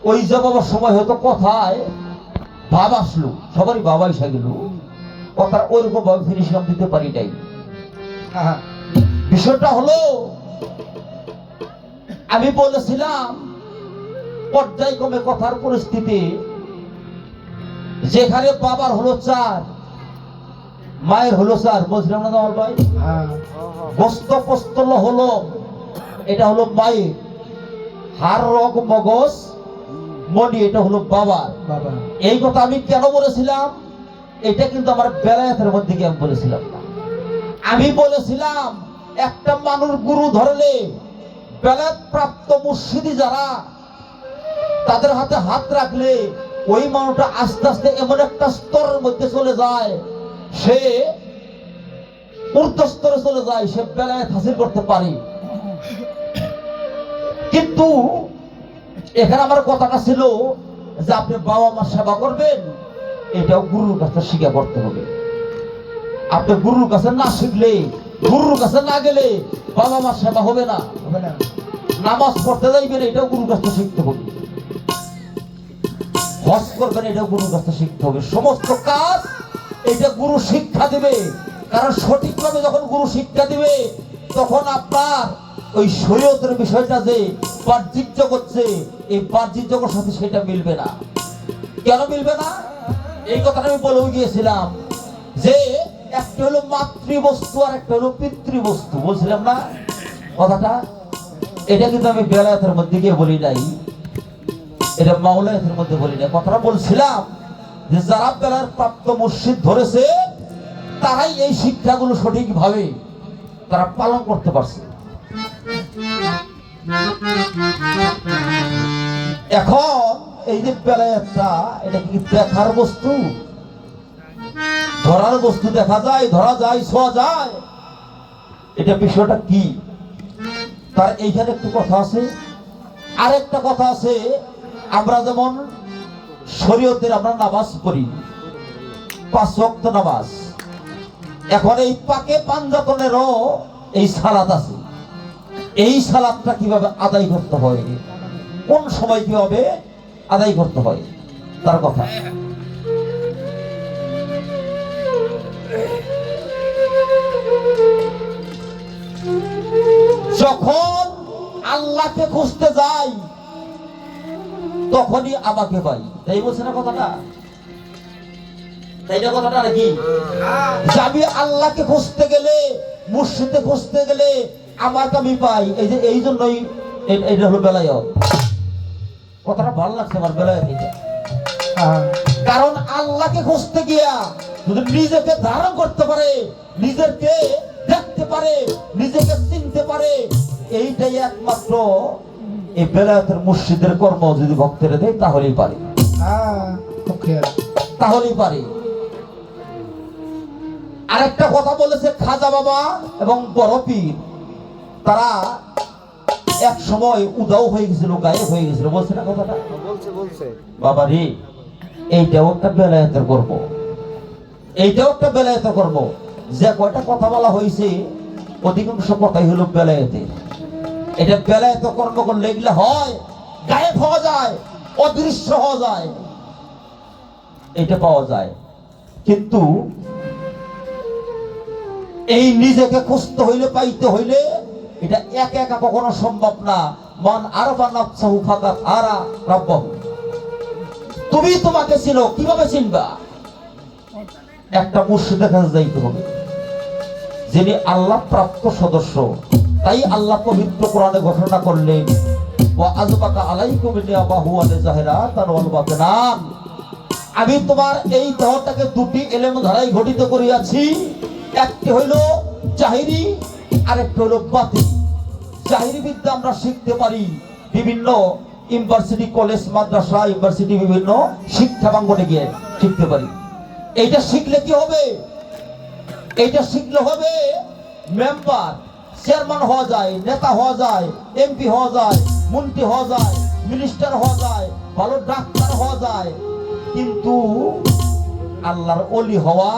ওই জবাবার সময় হয়তো কথায় ভাব আসলো, সবারই বাবা এসে গেল, কথা ওইরকম ভাবে ফিনিশিং দিতে পারি নাই। বিষয়টা হলো আমি বলেছিলাম পর্যায়ক্রমে কথার পরিস্থিতি, যেখানে বাবার হলো 4, মায়ের হলো 4, বলছিলাম না আমার ভাই? গোস্ত পোস্তল হলো, এটা হলো মায়ের, হাড় রগ মগজ মনি এটা হলো বাবার। এই কথা আমি কেন বলেছিলাম? এটা কিন্তু আমার বেলায়েতের মধ্যে গিয়ে আমি বলেছিলাম না। আমি বলেছিলাম একটা মানুষ গুরু ধরলে বেলায়েত প্রাপ্ত মুর্শিদি যারা, তাদের হাতে হাত রাখলে ওই মানুষটা আস্তে আস্তে এমন একটা স্তরের মধ্যে চলে যায়, সে ঊর্ধ্ব স্তরে চলে যায়, সে বেলায়েত হাসিল করতে পারে। কিন্তু এখানে আমার কথাটা ছিল যে আপনি বাবা মার সেবা করবেন, এটাও গুরুর কাছে শিক্ষা করতে হবে। আপনি গুরুর কাছে না শিখলে, গুরুর কাছে না গেলে বাবা মার সেবা হবে না। নামাজ পড়তে যাইবেন, এটাও গুরুর কাছে শিখতে হবে। হজ করবেন, এটাও গুরুর কাছে শিখতে হবে। সমস্ত কাজ এটা গুরু শিক্ষা দিবে। কারণ সঠিকভাবে যখন গুরু শিক্ষা দিবে, তখন আপনার ওই শরীয়তের বিষয়টা যে বাহ্যিক জগৎ, এই বাহ্যিক জগতের সাথে সেটা মিলবে না। কেন মিলবে না? এই কথাটা আমি বলে গিয়েছিলাম যে একটা হলো মাতৃবস্তু আর একটা হলো পিতৃবস্তু, বলছিলাম না কথাটা? এটা কিন্তু আমি বেলায়েতের মধ্যে গিয়ে বলি নাই, এটা মাওলায়েতের মধ্যে বলি নাই। কথাটা বলছিলাম যে যারা বেলায়েত প্রাপ্ত মুর্শিদ ধরেছে, তারাই এই শিক্ষাগুলো সঠিকভাবে তারা পালন করতে পারছে। এখন এই যে বেলায়েতটা, এটা কি দেখার বস্তু? ধরার বস্তু? দেখা যায়, ধরা যায়, ছোঁয়া যায়, এটা বিষয়টা কি? তার এইখানে একটু কথা আছে। আরেকটা কথা আছে, আমরা যেমন শরীয়তের আমরা নামাজ পড়ি, 5 ওয়াক্ত নামাজ। এখন এই পাকে পাঞ্জাতনেরও এই সালাত আছে। এই সালাতটা কিভাবে আদায় করতে হয়, কোন সময় কিভাবে আদায় করতে হয়, তার কথা। যখন আল্লাহকে খুঁজতে যাই, তখনই আমাকে পাই, তাই বলছে না কথাটা? তাই না কথাটা নাকি? আমি আল্লাহকে খুঁজতে গেলে, মুর্শিদকে খুঁজতে গেলে আমাকে আমি পাই। এই যে এই জন্যই এটা হলো বেলায়েত। কথাটা ভালো লাগছে আমার, বেলায়েত এটা। কারণ আল্লাহকে খুঁজতে গিয়া যদি নিজেকে ধারণ করতে পারে, নিজেকে দেখতে পারে, নিজেকে চিনতে পারে, এইটাই একমাত্র এই বেলায়েতের মুর্শিদের কর্ম। যদি ভক্তেরা দেয় তাহলেই পারে, তাহলেই পারে। আরেকটা কথা বলেছে খাজা বাবা এবং বড় পীর, তারা এক সময় উদাও হয়ে গেছিল, গায়েব হয়ে গেছিল, বলছে না কথাটা? বলছে। বাবা রে, এইটাও একটা বেলায়েতের কর্ম, এইটাও একটা বেলায়েতের কর্ম। যে কয়টা কথা বলা হয়েছে, অধিকাংশ কথাই হলো বেলায়েতের। এটা বেলায়েত কর্ম করলে এগুলো হয়, গায়েব হওয়া যায়, অদৃশ্য হওয়া যায়, এটা পাওয়া যায়। কিন্তু এই নিজেকে খুঁজতে হইলে, পাইতে হইলে, এটা একা একা কখনো সম্ভব না। মান আরফা নাফসাহু ফাকাত আরা রাব্বাহু। তুমি তোমাকে চিনো, কিভাবে চিনবা? একটা মুর্শিদের কাছে যাইতে হবে, যিনি আল্লাহ প্রাপ্ত সদস্য। তাই আল্লাহ পবিত্র কোরআনে ঘোষণা করলেন, ওয়া আযবাকা আলাইকুম নিআমাহু ওয়া যাহিরাতান ওয়াল বাতিনান। আমি তোমার এই দেহটাকে দুটি এলেম ধারায় গঠিত করিয়াছি, একটি হইল জাহিরি, আরেকটি হইল বাতিনি। জাহিরি বিদ্যা আমরা শিখতে পারি বিভিন্ন ইউনিভার্সিটি, কলেজ, মাদ্রাসা, ইউনিভার্সিটি, বিভিন্ন শিক্ষা প্রাঙ্গণে গিয়ে শিখতে পারি। এইটা শিখলে কি হবে? এইটা শিখলে হবে মেম্বার, চেয়ারম্যান হওয়া যায়, নেতা হওয়া যায়, এমপি হওয়া যায়, মন্ত্রী হওয়া যায়, মিনিস্টার হওয়া যায়, ভালো ডাক্তার হওয়া যায়। কিন্তু আল্লাহর ওলি হওয়া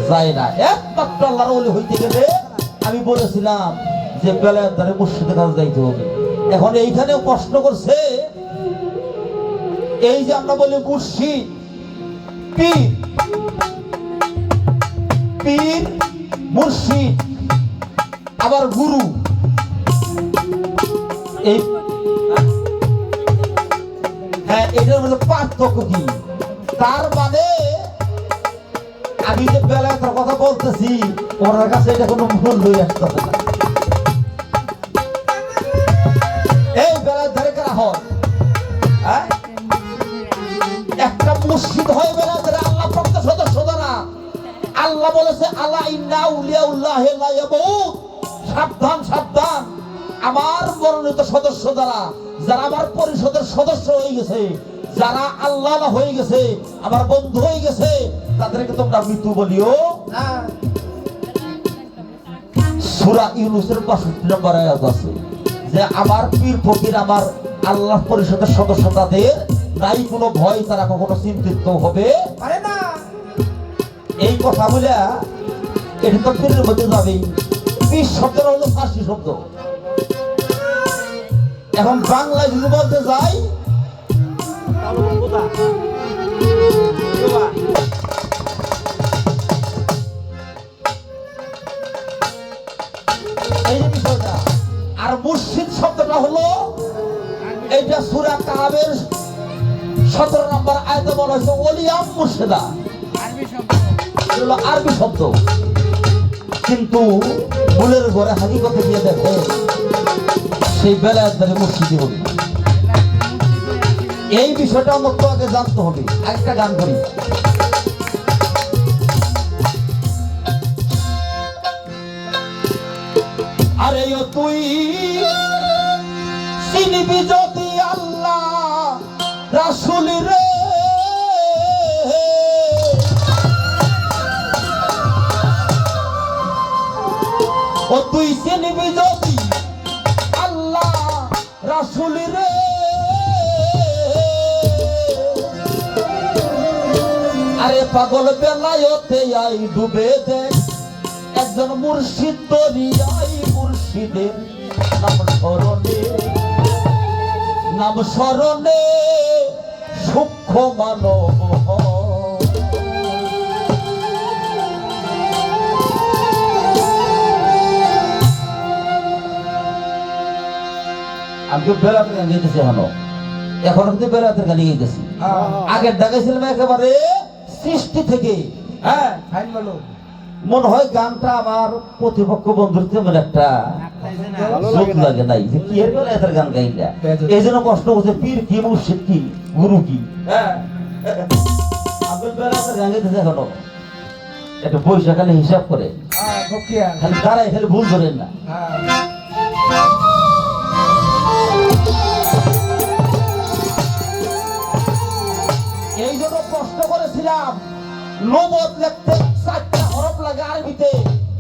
যায় না। একমাত্র আল্লাহর ওলি হইতে গেলে আমি বলেছিলাম যে বেলায়েত দ্বারে মুর্শিদের কাছে যাইতে হবে। এখন এইখানে প্রশ্ন করছে, এই যে আমরা বলি মুর্শিদ, পীর, পীর মুর্শিদ আবার গুরু, এই হ্যাঁ এটার মধ্যে পার্থক্য কি? তার মানে আমি যে বেলায়েতের কথা বলতেছি ওনার কাছে এটা কোনো মূল্যই আসতেছে না। এই বেলায়েত ধরে কারা হয়? একটা মুর্শিদ হয় বেলায়েতের আল্লাহ ভক্ত সদস্য দ্বারা। আল্লাহ বলেছে আল্লাহ ইন্না আউলিয়াউল্লাহি লা ইয়ামুত, সাবধান সাবধান আমার মনোনীত সদস্য দ্বারা, যারা আমার পরিষদের সদস্য হয়ে গেছে, যারা আল্লাহ হয়ে গেছে, আমার বন্ধু হয়ে গেছে, তাদেরকে তোমরা মৃত্যু বলিও না। সূরা ইউনূসের ৬৫ নম্বর আয়াত আছে যে আমার পীর ফকির, আমার আল্লাহ পরিষদের সদস্য, তাদের নাই কোনো ভয়, তারা কখনো চিন্তিত হবে পারে না। এই কথা বলে এটা তো পীরের মধ্যে যাবেই। পীর শব্দটা হলো ফার্সি শব্দ। এখন বাংলায় যদি বলতে যাই, এই যে বিষয়টা। আর মুর্শিদ শব্দটা হলো, এইটা সূরা কাহাবের ১৭ নম্বর আয়াতে বলা হয়েছে ওলিয়াম মুর্শিদা, এগুলো আরবি শব্দ। কিন্তু মূলের ঘরে হাকিকতে গিয়ে দেখে সেই বেলায়েত ধরে মুর্শিদি হবে। এই বিষয়টা আমার তো আগে জানতে হবে। একটা গান করি। আরে ও তুই চিনিবি যদি আল্লাহ রাসূল রে, ও তুই চিনিবি যদি আল্লাহ রাসূল রে, আরে পাগল বেলায়েতে আই ডুবে দেখ একজন মুর্শিদ দরিয়াই, মুর্শিদের নাম স্মরণে, নাম স্মরণে সূক্ষ্ম মানব। আমি তো বেলাতের গান গাইতেছি, এখনো কিন্তু বেলাতের গান গাইতেছি। আগের দেখাইছিলাম একেবারে সৃষ্টি থেকে। হ্যাঁ মনে হয় গানটা আমার প্রতিপক্ষ বন্ধুর তেমন একটা যোগ লাগে নাই যে কি এর বেলাতের গান গাইলা। এই জন্য কষ্ট করছে পীর কি, মুর্শিদ কি, গুরু কি। হ্যাঁ আপনি বেলাতের গান গাইতেছে এখনো। একটা পয়সা খালি হিসাব করে খালি দাঁড়ায়, খালি ভুল ধরেন না। এই জন্য প্রশ্ন করেছিলাম নবুয়ত লিখতে 4টা হরফ লাগে আরবিতে,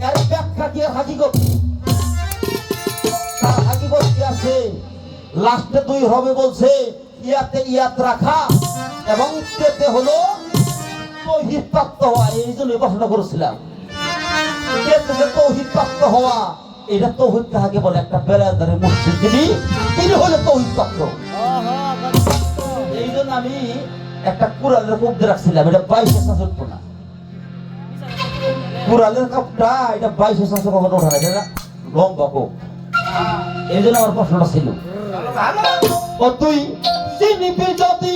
এর ব্যাখ্যা কি আর হাকিকত কি? তার হাকিকত কি আছে? লাস্টে 2 হরফে বলছে ইয়াতে ইয়াত রাখা এবং তেতে হলো তৌহিদ প্রাপ্ত হওয়া। এই জন্য প্রশ্ন করেছিলাম তেতে যে তৌহিদ প্রাপ্ত হওয়া, এটা তৌহিদ কাকে বলে? একটা বেলায়েতের মুর্শিদ তিনি হলো তৌহিদ প্রাপ্ত। এই জন্য আমি একটা কুরালের কূপ দিয়ে রাখছিলাম, এটা 22 উঠবো না। কুরালের কাপটা এটা 22 কখনো ওঠা না, এটা লম্বা কূপ। এই জন্য আমার প্রশ্নটা ছিল, ও তুই চিনিবি যদি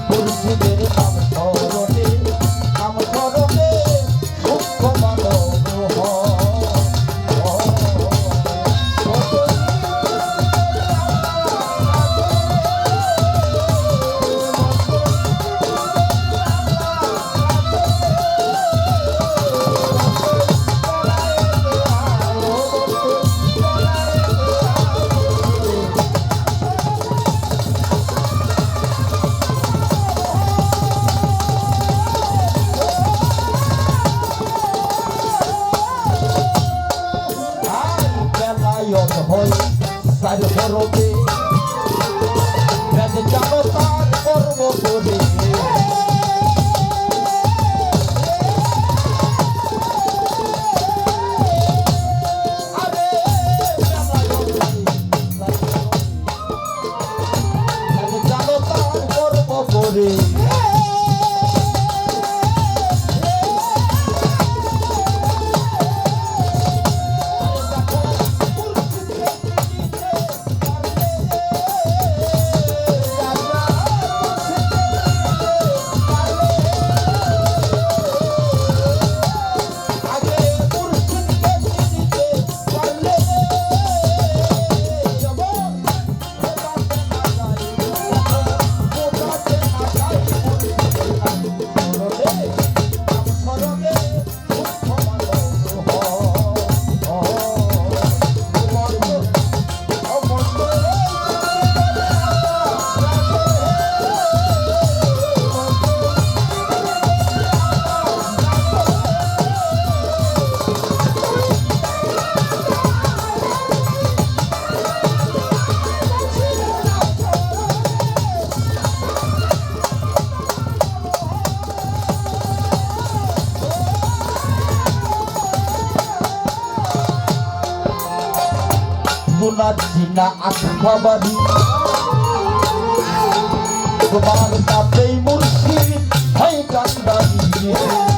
মুর্শিদ রে চিনা আশাবাদী তোমার তাতেই মুর্শিদ হয় কান্দারি